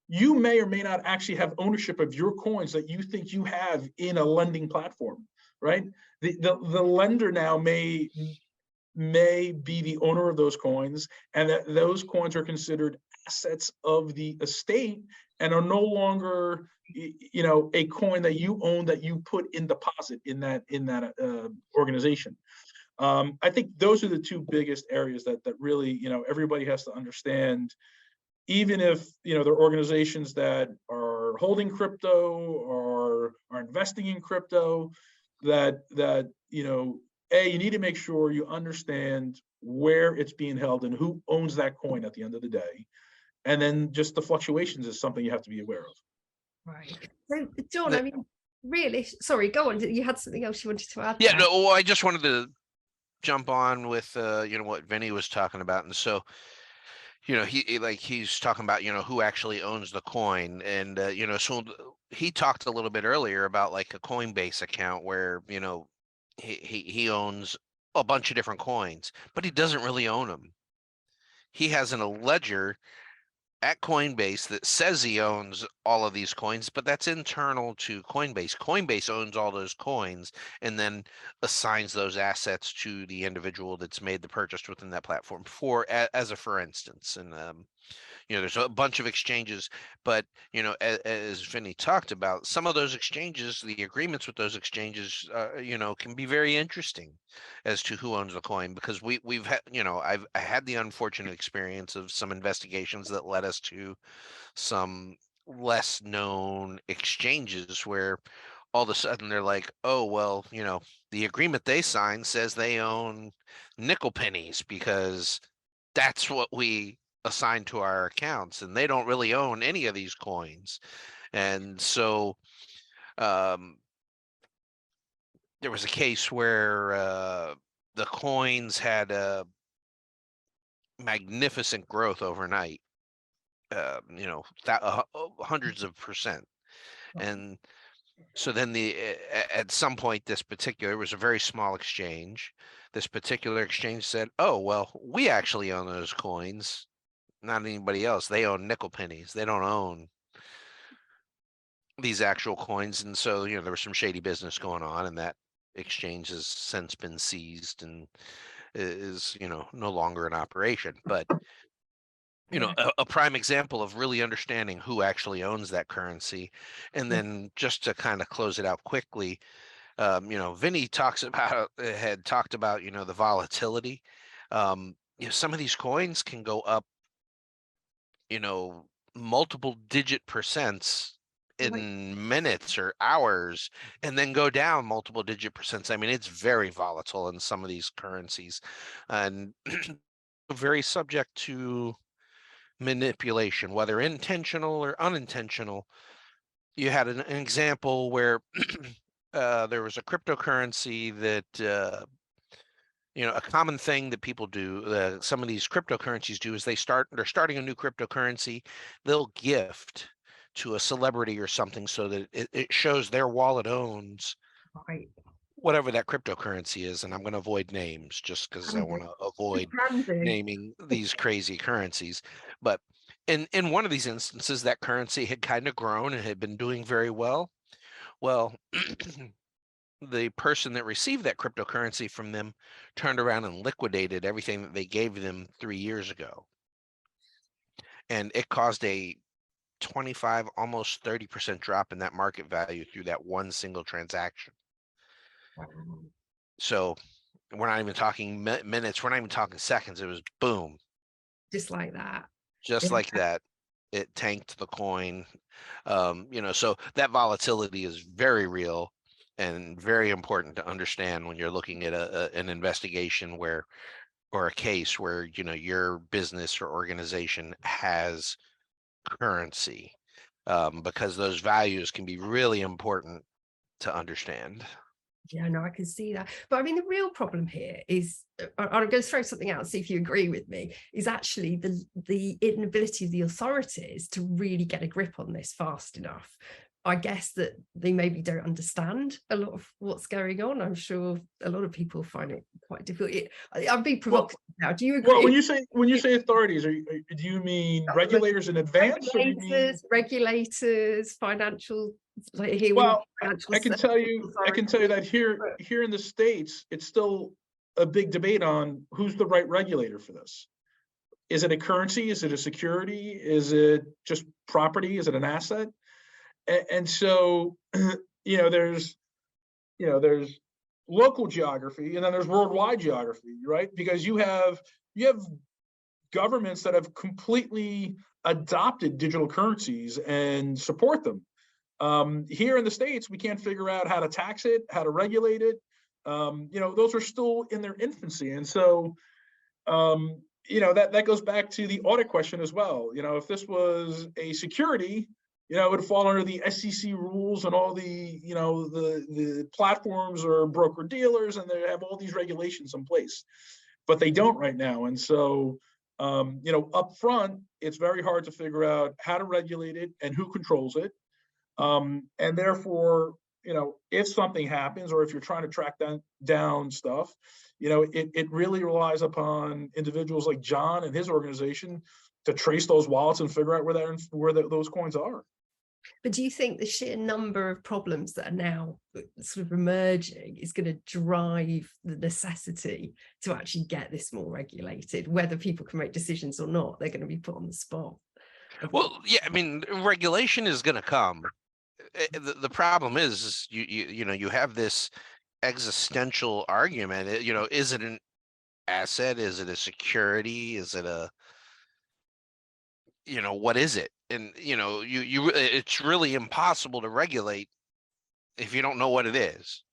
you may or may not actually have ownership of your coins that you think you have in a lending platform, right? The lender now may be the owner of those coins, and that those coins are considered assets of the estate and are no longer a coin that you own, that you put in deposit in that organization. I think those are the two biggest areas that really everybody has to understand. Even if there are organizations that are holding crypto or are investing in crypto, that you need to make sure you understand where it's being held and who owns that coin at the end of the day. And then just the fluctuations is something you have to be aware of. Right. So, John, I mean, really, sorry, go on. You had something else you wanted to add? Yeah, there? No, I just wanted to jump on with what Vinny was talking about. And so, he's talking about, who actually owns the coin. And, so he talked a little bit earlier about like a Coinbase account where, he owns a bunch of different coins, but he doesn't really own them. He has a ledger at Coinbase that says he owns all of these coins, but that's internal to Coinbase. Coinbase owns all those coins and then assigns those assets to the individual that's made the purchase within that platform, as a for instance. And there's a bunch of exchanges, but as Vinny talked about, some of those exchanges, the agreements with those exchanges, can be very interesting as to who owns the coin, because we've had, I had the unfortunate experience of some investigations that led us to some less known exchanges where all of a sudden they're like, oh, well, the agreement they signed says they own nickel pennies because that's what we assigned to our accounts, and they don't really own any of these coins. And so there was a case where the coins had a magnificent growth overnight, hundreds of percent. And so then at some point, it was a very small exchange. This particular exchange said, oh, well, we actually own those coins, not anybody else. They own nickel pennies. They don't own these actual coins. And so, there was some shady business going on, and that exchange has since been seized and is, no longer in operation. But, a prime example of really understanding who actually owns that currency. And then just to kind of close it out quickly, Vinny had talked about, the volatility. Some of these coins can go up, multiple digit percents in minutes or hours, and then go down multiple digit percents. I mean, it's very volatile in some of these currencies, and very subject to manipulation, whether intentional or unintentional. You had an example where there was a cryptocurrency that a common thing that people do, some of these cryptocurrencies do, is they're starting a new cryptocurrency. They'll gift to a celebrity or something so that it shows their wallet owns Right. whatever that cryptocurrency is. And I'm going to avoid names just because I want to avoid naming these crazy currencies. But in one of these instances, that currency had kind of grown and had been doing very well. Well, the person that received that cryptocurrency from them turned around and liquidated everything that they gave them 3 years ago. And it caused a 25, almost 30% drop in that market value through that one single transaction. Wow. So we're not even talking minutes, we're not even talking seconds. It was boom. Just like that. Just like that. It tanked the coin. So that volatility is very real and very important to understand when you're looking at an investigation or a case where, your business or organization has currency, because those values can be really important to understand. Yeah, no, I can see that. But I mean, the real problem here is, I'm going to throw something out and see if you agree with me, is actually the inability of the authorities to really get a grip on this fast enough. I guess that they maybe don't understand a lot of what's going on. I'm sure a lot of people find it quite difficult. I'm being provocative now. Do you agree? Well, when you say authorities, do you mean regulators in advance, or do you mean regulators, financial? Like here, well, financial I can tell you that here in the States, it's still a big debate on who's the right regulator for this. Is it a currency? Is it a security? Is it just property? Is it an asset? And so, there's local geography, and then there's worldwide geography, right? Because you have governments that have completely adopted digital currencies and support them. Here in the States, we can't figure out how to tax it, how to regulate it. Those are still in their infancy. And so, that goes back to the audit question as well. If this was a security, it would fall under the SEC rules and all the platforms or broker dealers, and they have all these regulations in place, but they don't right now. And so, up front, it's very hard to figure out how to regulate it and who controls it. And therefore, if something happens, or if you're trying to track down stuff, it really relies upon individuals like John and his organization to trace those wallets and figure out where those coins are. But do you think the sheer number of problems that are now sort of emerging is going to drive the necessity to actually get this more regulated? Whether people can make decisions or not, they're going to be put on the spot. Well, yeah, I mean, regulation is going to come. The problem is you have this existential argument. Is it an asset? Is it a security? Is it what is it? And it's really impossible to regulate if you don't know what it is,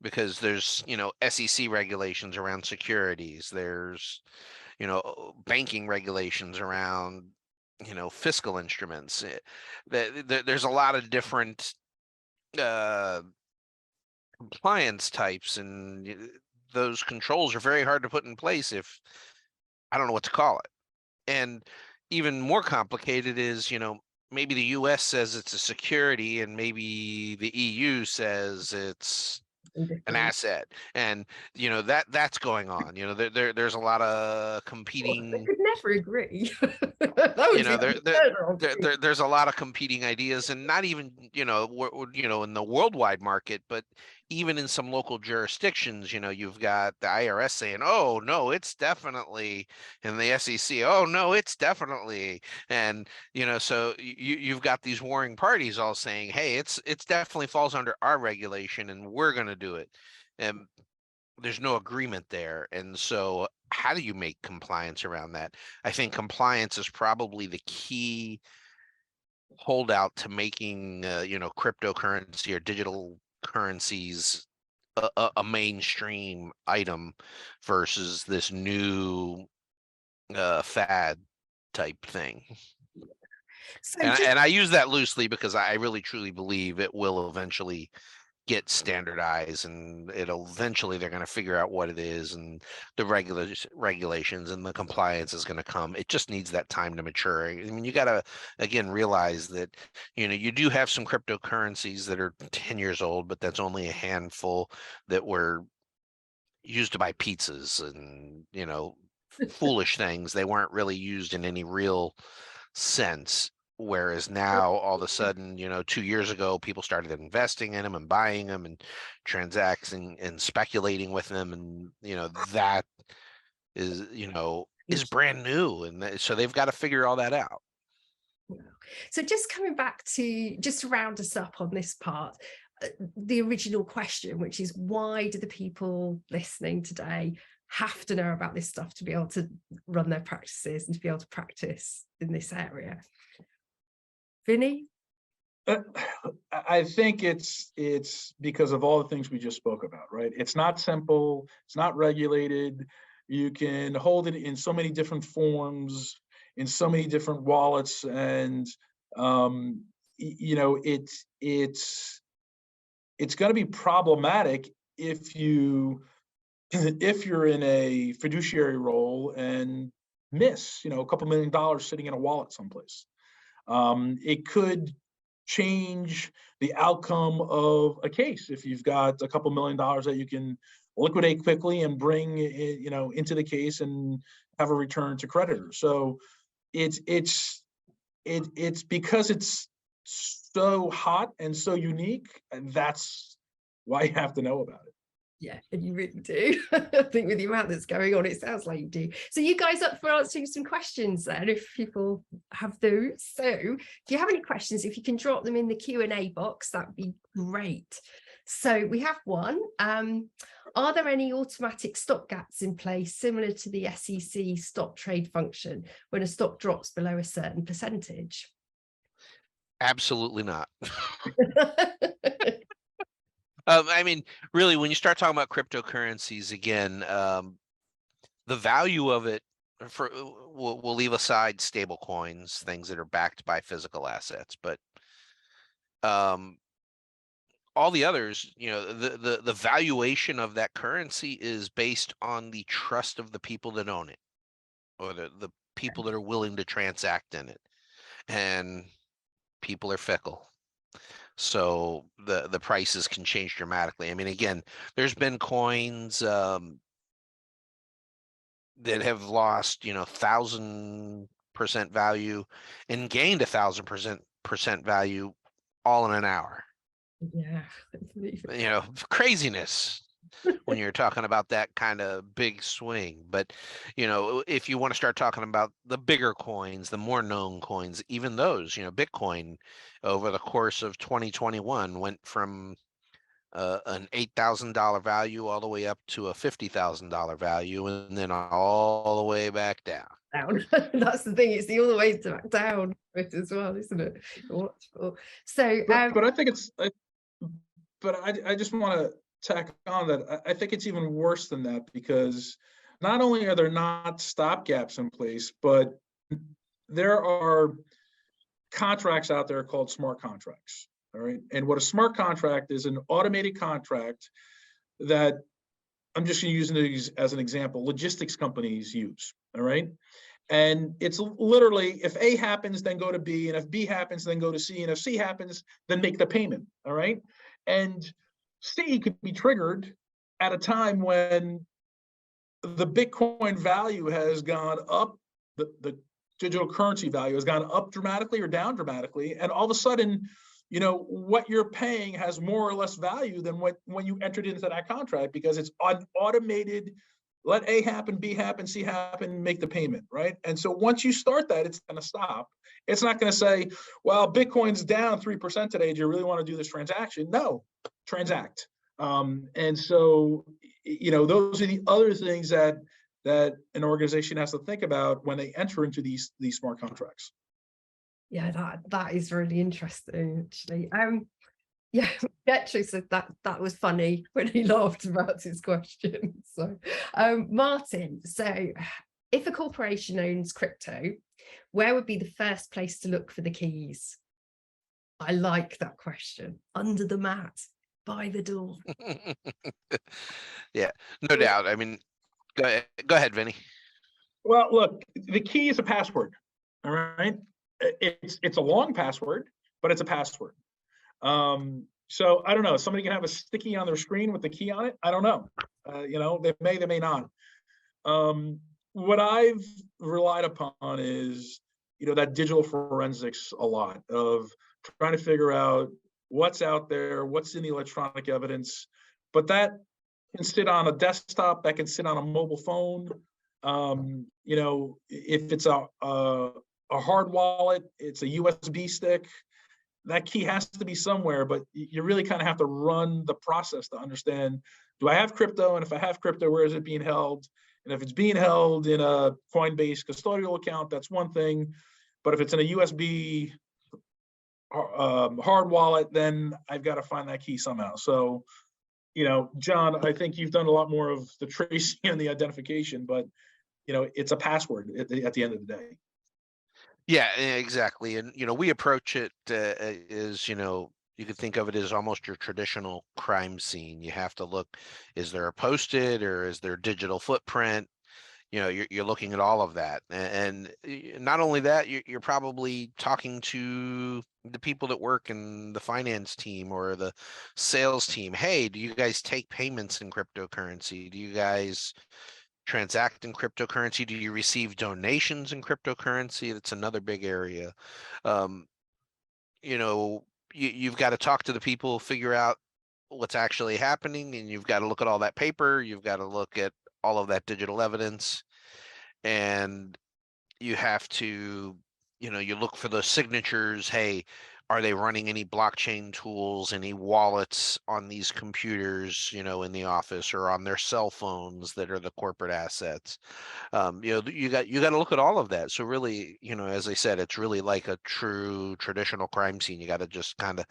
because there's SEC regulations around securities. There's banking regulations around fiscal instruments. There's a lot of different compliance types, and those controls are very hard to put in place if I don't know what to call it. And even more complicated is, maybe the US says it's a security and maybe the EU says it's an asset, and that's going on. There's a lot of competing. They could never agree. There's a lot of competing ideas, and not even in the worldwide market, but even in some local jurisdictions. You've got the IRS saying, "Oh no, it's definitely," and the SEC, "Oh no, it's definitely," and so you've got these warring parties all saying, "Hey, it's definitely falls under our regulation, and we're going to do it." And there's no agreement there. And so how do you make compliance around that? I think compliance is probably the key holdout to making cryptocurrency or digital currencies a mainstream item versus this new fad type thing. So and I use that loosely because I really truly believe it will eventually get standardized, and it'll eventually they're going to figure out what it is, and the regulations and the compliance is going to come. It just needs that time to mature. I mean, you got to again realize that you do have some cryptocurrencies that are 10 years old, but that's only a handful that were used to buy pizzas and foolish things. They weren't really used in any real sense. Whereas now, all of a sudden, 2 years ago, people started investing in them and buying them and transacting and speculating with them, and that is brand new, and so they've got to figure all that out. So just coming back to just to round us up on this part, the original question, which is why do the people listening today have to know about this stuff to be able to run their practices and to be able to practice in this area? Vinny? I think it's because of all the things we just spoke about, right? It's not simple, it's not regulated. You can hold it in so many different forms, in so many different wallets, and it's going to be problematic if you're in a fiduciary role and miss a couple $1 million sitting in a wallet someplace. It could change the outcome of a case if you've got a couple $1 million that you can liquidate quickly and bring into the case and have a return to creditors. So it's because it's so hot and so unique, and that's why you have to know about it. Yeah, and you really do. I think with the amount that's going on, it sounds like you do. So you guys up for answering some questions then, if people have those. So if you have any questions, if you can drop them in the Q&A box, that'd be great. So we have one. Are there any automatic stopgaps in place similar to the SEC stop trade function when a stock drops below a certain percentage? Absolutely not. I mean, really, when you start talking about cryptocurrencies again, the value of it, we'll leave aside stable coins, things that are backed by physical assets, but all the others, the valuation of that currency is based on the trust of the people that own it, or the people that are willing to transact in it, and people are fickle. So the prices can change dramatically. I mean, again, there's been coins that have lost 1,000% value and gained 1,000% value all in an hour. Yeah. Craziness when you're talking about that kind of big swing. But if you want to start talking about the bigger coins, the more known coins, even those, Bitcoin over the course of 2021 went from an $8,000 value all the way up to a $50,000 value, and then all the way back down. That's the thing, it's the all the way back down as well, isn't it? Watchful. So but I think it's I just want to tack on that. I think it's even worse than that, because not only are there not stopgaps in place, but there are contracts out there called smart contracts. All right. And what a smart contract is, an automated contract that, I'm just using these as an example, logistics companies use. All right. And it's literally, if A happens, then go to B, and if B happens, then go to C, and if C happens, then make the payment. All right. And C could be triggered at a time when the Bitcoin value has gone up, the digital currency value has gone up dramatically or down dramatically, and all of a sudden, what you're paying has more or less value than when you entered into that contract, because it's an automated, let A happen, B happen, C happen, make the payment, right? And so once you start that, it's going to stop. It's not going to say, well, Bitcoin's down 3% today. Do you really want to do this transaction? No, transact. And so, those are the other things that an organization has to think about when they enter into these smart contracts. Yeah, that is really interesting, actually. Yeah, he actually said that was funny when he laughed about his question. So, Martin, so if a corporation owns crypto, where would be the first place to look for the keys? I like that question. Under the mat. by the door. Yeah, no doubt. I mean, go ahead, Vinny. Well, look, the key is a password. All right. It's a long password, but it's a password. So I don't know. Somebody can have a sticky on their screen with the key on it. I don't know. They may not. What I've relied upon is, that digital forensics a lot of trying to figure out what's out there, what's in the electronic evidence, but that can sit on a desktop, that can sit on a mobile phone. If it's a hard wallet, it's a USB stick, that key has to be somewhere, but you really kind of have to run the process to understand, do I have crypto? And if I have crypto, where is it being held? And if it's being held in a Coinbase custodial account, that's one thing. But if it's in a USB hard wallet, then I've got to find that key somehow. So, John, I think you've done a lot more of the tracing and the identification, but, it's a password at the end of the day. Yeah, exactly. And, we approach it as, you could think of it as almost your traditional crime scene. You have to look, is there a post-it or is there digital footprint? You're looking at all of that. And not only that, you're probably talking to the people that work in the finance team or the sales team. Hey, do you guys take payments in cryptocurrency? Do you guys transact in cryptocurrency? Do you receive donations in cryptocurrency? That's another big area. You've got to talk to the people, figure out what's actually happening, and you've got to look at all that paper. You've got to look at all of that digital evidence, and you have to, you look for the signatures. Hey, are they running any blockchain tools, any wallets on these computers, in the office or on their cell phones that are the corporate assets? You got to look at all of that. So really, as I said, it's really like a true traditional crime scene. You got to just kind of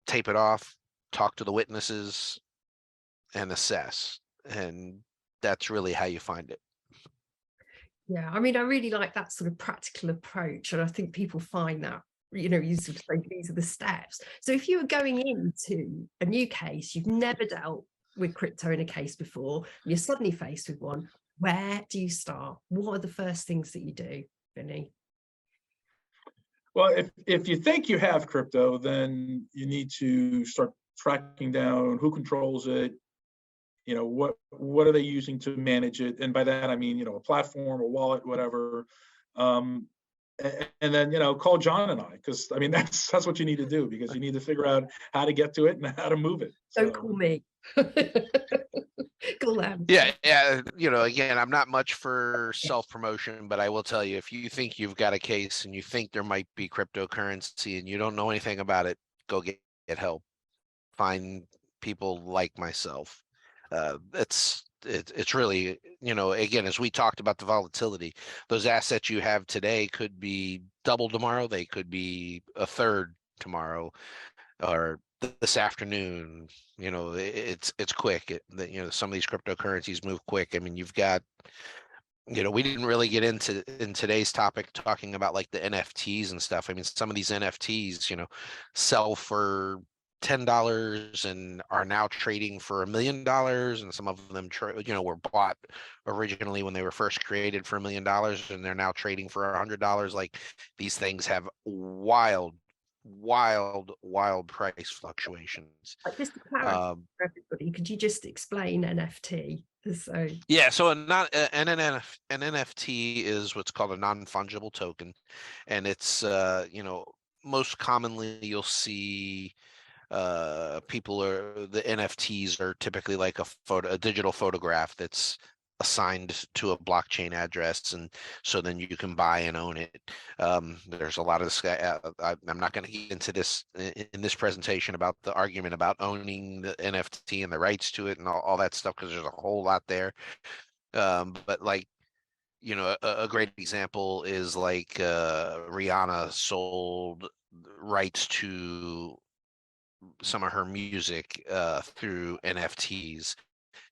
tape it off, talk to the witnesses, and assess. And that's really how you find it. Yeah, I mean, I really like that sort of practical approach. And I think people find that, you sort of say these are the steps. So if you were going into a new case, you've never dealt with crypto in a case before, and you're suddenly faced with one, where do you start? What are the first things that you do, Vinny? Well, if you think you have crypto, then you need to start tracking down who controls it. What are they using to manage it? And by that, I mean, a platform, a wallet, whatever. And then, call John and I, because I mean, that's what you need to do, because you need to figure out how to get to it and how to move it. Don't call me. Call them. Yeah. Again, I'm not much for self-promotion, but I will tell you, if you think you've got a case and you think there might be cryptocurrency and you don't know anything about it, go get help. Find people like myself. It's really, again, as we talked about the volatility, those assets you have today could be double tomorrow. They could be a third tomorrow, or this afternoon. It's quick. Some of these cryptocurrencies move quick. I mean, you've got, we didn't really get into in today's topic talking about like the NFTs and stuff. I mean, some of these NFTs, sell for $10 and are now trading for $1 million, and some of them were bought originally when they were first created for $1 million, and they're now trading for $100. Like, these things have wild price fluctuations. Just to clarify for everybody, could you just explain NFT? So yeah, so an NFT is what's called a non-fungible token, and it's most commonly you'll see the NFTs are typically like a digital photograph that's assigned to a blockchain address, and so then you can buy and own it. There's a lot of this. I'm not going to get into this in this presentation about the argument about owning the NFT and the rights to it and all that stuff, because there's a whole lot there. But like, a great example is like Rihanna sold rights to some of her music through NFTs.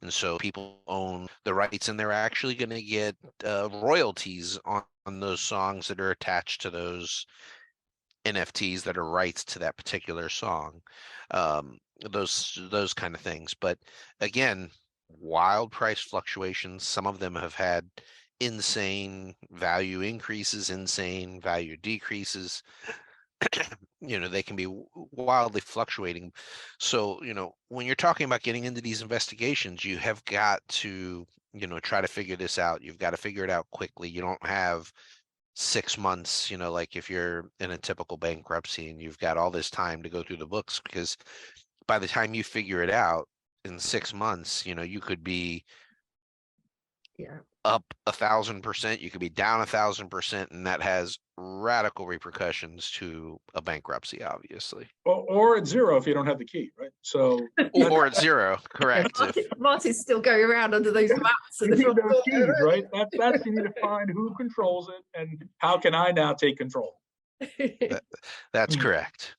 And so people own the rights, and they're actually going to get royalties on those songs that are attached to those NFTs that are rights to that particular song. those kind of things. But again, wild price fluctuations. Some of them have had insane value increases, insane value decreases. They can be wildly fluctuating. So, when you're talking about getting into these investigations, you have got to, try to figure this out. You've got to figure it out quickly. You don't have 6 months, like if you're in a typical bankruptcy and you've got all this time to go through the books, because by the time you figure it out in 6 months, you could be up 1,000%, you could be down 1,000%, and that has radical repercussions to a bankruptcy, obviously. Or at zero if you don't have the key, right? So or at zero, correct. Martin's still going around under those maps and you need those keys, right? That's you need to find who controls it and how can I now take control. That's correct.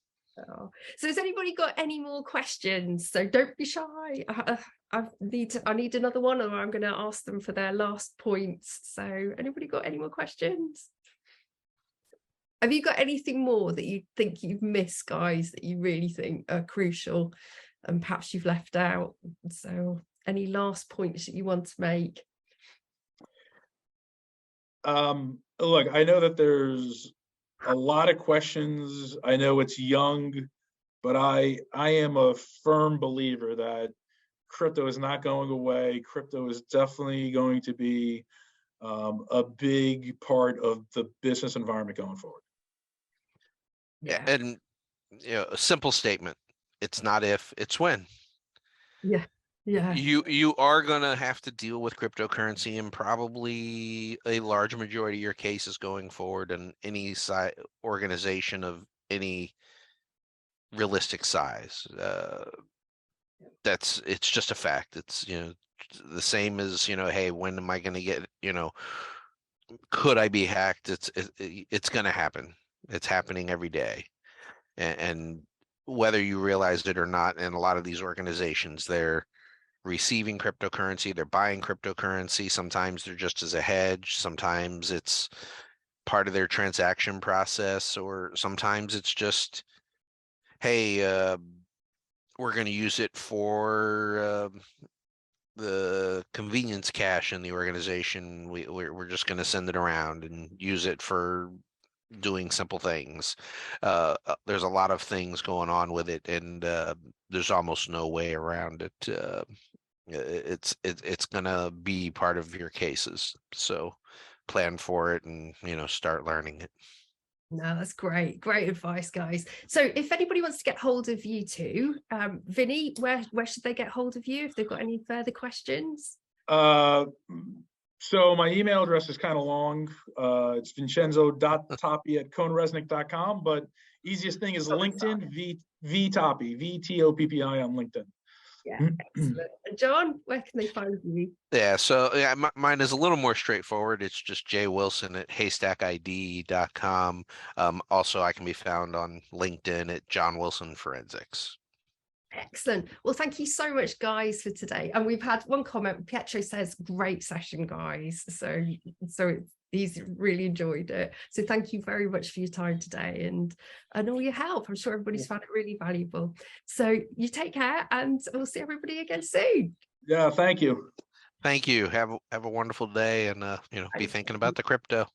Oh. So has anybody got any more questions? So don't be shy. I need another one, or I'm going to ask them for their last points. So anybody got any more questions? Have you got anything more that you think you've missed, guys, that you really think are crucial and perhaps you've left out? So any last points that you want to make? Look, I know that there's a lot of questions. I know it's young, but I am a firm believer that crypto is not going away. Crypto is definitely going to be a big part of the business environment going forward. Yeah. And a simple statement: it's not if, it's when. Yeah. You are gonna have to deal with cryptocurrency in probably a large majority of your cases going forward, and any organization of any realistic size. It's just a fact. It's the same as hey, when am I going to get could I be hacked? It's going to happen. It's happening every day, and whether you realize it or not, in a lot of these organizations, they're receiving cryptocurrency, they're buying cryptocurrency. Sometimes they're just as a hedge. Sometimes it's part of their transaction process, or sometimes it's just, hey, we're going to use it for the convenience cache in the organization. We're just going to send it around and use it for doing simple things. There's a lot of things going on with it, and there's almost no way around it. It's going to be part of your cases. So plan for it and, start learning it. No, that's great. Great advice, guys. So if anybody wants to get hold of you two, Vinny, where should they get hold of you if they've got any further questions? So my email address is kind of long. It's vincenzo.toppi@coneresnick.com, but easiest thing is LinkedIn, VToppi, VTOPPI on LinkedIn. Yeah, excellent. And John, where can they find you? Yeah, so mine is a little more straightforward. It's just jwilson@haystackid.com. Also, I can be found on LinkedIn at John Wilson Forensics. Excellent. Well, thank you so much, guys, for today. And we've had one comment. Pietro says, great session, guys. So he's really enjoyed it. So thank you very much for your time today and all your help. I'm sure everybody's found it really valuable. So you take care, and we'll see everybody again soon. Yeah, thank you. Thank you. Have a wonderful day, and be thinking about the crypto.